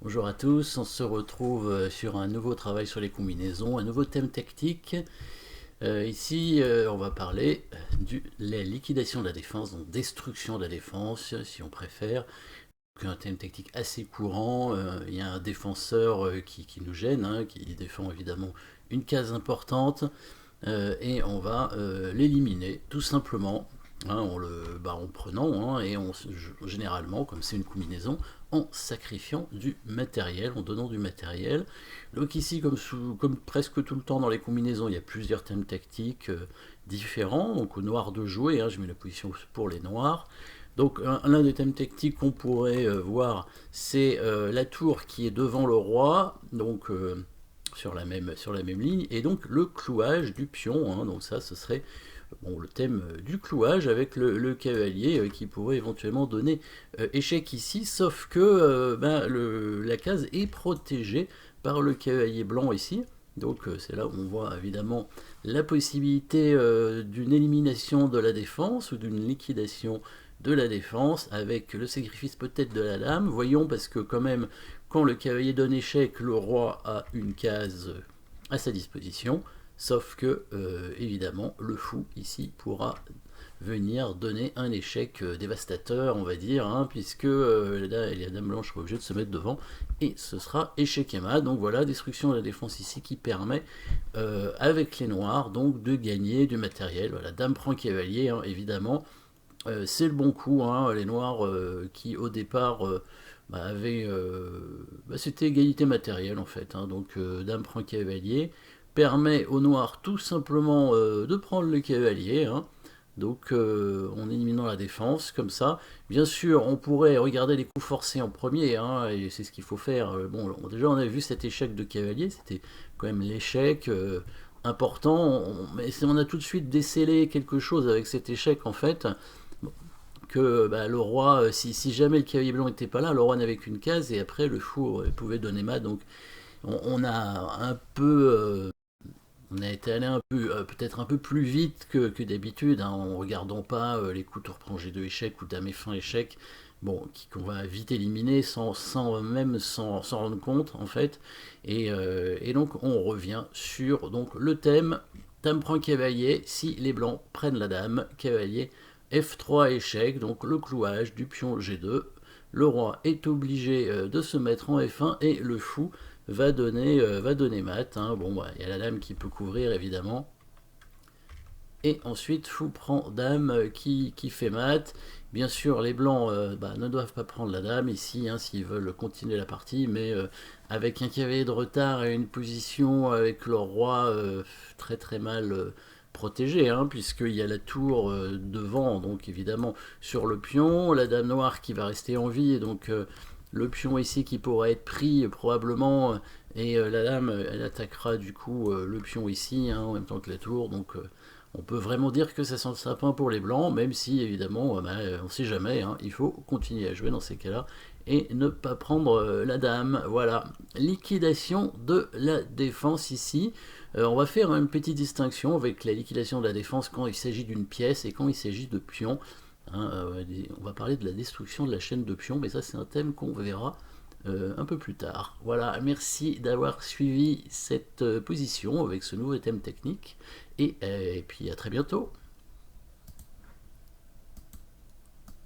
Bonjour à tous, on se retrouve sur un nouveau travail sur les combinaisons, un nouveau thème tactique. Ici, on va parler de la liquidation de la défense, donc destruction de la défense, si on préfère. Donc, un thème tactique assez courant. Il y a un défenseur qui nous gêne, hein, qui défend évidemment une case importante, et on va l'éliminer tout simplement. Hein, en prenant, hein, et généralement, comme c'est une combinaison, en sacrifiant du matériel, en donnant du matériel. Donc ici, comme presque tout le temps dans les combinaisons, il y a plusieurs thèmes tactiques différents. Donc au noir de jouer, hein, je mets la position pour les noirs. Donc l'un des thèmes tactiques qu'on pourrait voir, c'est la tour qui est devant le roi, donc sur la même ligne, et donc le clouage du pion, hein. Donc ça, ce serait le thème du clouage avec le cavalier qui pourrait éventuellement donner échec ici, sauf que la case est protégée par le cavalier blanc ici. Donc c'est là où on voit évidemment la possibilité d'une élimination de la défense ou d'une liquidation de la défense avec le sacrifice peut-être de la dame. Voyons, parce que quand même, quand le cavalier donne échec, le roi a une case à sa disposition. Sauf que, évidemment, le fou, ici, pourra venir donner un échec dévastateur, on va dire, hein, puisque là, la dame blanche sera obligée de se mettre devant, et ce sera échec et mat. Donc voilà, destruction de la défense ici qui permet, avec les noirs, donc de gagner du matériel. Voilà, dame prend cavalier, hein, évidemment. C'est le bon coup, hein, les noirs qui, au départ, avaient... c'était égalité matérielle, en fait, hein. Donc dame prend cavalier permet aux noirs tout simplement de prendre le cavalier, hein. Donc en éliminant la défense, comme ça. Bien sûr, on pourrait regarder les coups forcés en premier, hein, et c'est ce qu'il faut faire. Bon, déjà on avait vu cet échec de cavalier, c'était quand même l'échec important, mais on a tout de suite décelé quelque chose avec cet échec en fait, que le roi, si jamais le cavalier blanc n'était pas là, le roi n'avait qu'une case, et après le fou pouvait donner mat. Donc on a un peu... on a été allé peut-être un peu plus vite que d'habitude, hein, en regardant pas les coups tour prend G2 échec ou dame F1 échec, bon, qu'on va vite éliminer sans rendre compte en fait. Et donc on revient sur donc le thème dame prend cavalier. Si les blancs prennent la dame, cavalier F3 échec, donc le clouage du pion G2. Le roi est obligé de se mettre en F1 et le fou va donner mat, hein. Bon, il y a la dame qui peut couvrir évidemment. Et ensuite, fou prend dame qui fait mat. Bien sûr, les blancs ne doivent pas prendre la dame ici, hein, s'ils veulent continuer la partie, mais avec un cavalier de retard et une position avec le roi très très mal protégé, hein, puisqu'il y a la tour devant, donc évidemment sur le pion, la dame noire qui va rester en vie, et donc le pion ici qui pourrait être pris probablement, et la dame elle attaquera du coup le pion ici, hein, en même temps que la tour. Donc on peut vraiment dire que ça sent le sapin pour les blancs, même si évidemment on ne sait jamais, hein, il faut continuer à jouer dans ces cas-là et ne pas prendre la dame. Voilà, liquidation de la défense ici. On va faire une petite distinction avec la liquidation de la défense quand il s'agit d'une pièce et quand il s'agit de pions. Hein, on va parler de la destruction de la chaîne de pions, mais ça c'est un thème qu'on verra un peu plus tard. Voilà, merci d'avoir suivi cette position avec ce nouveau thème technique, et puis à très bientôt.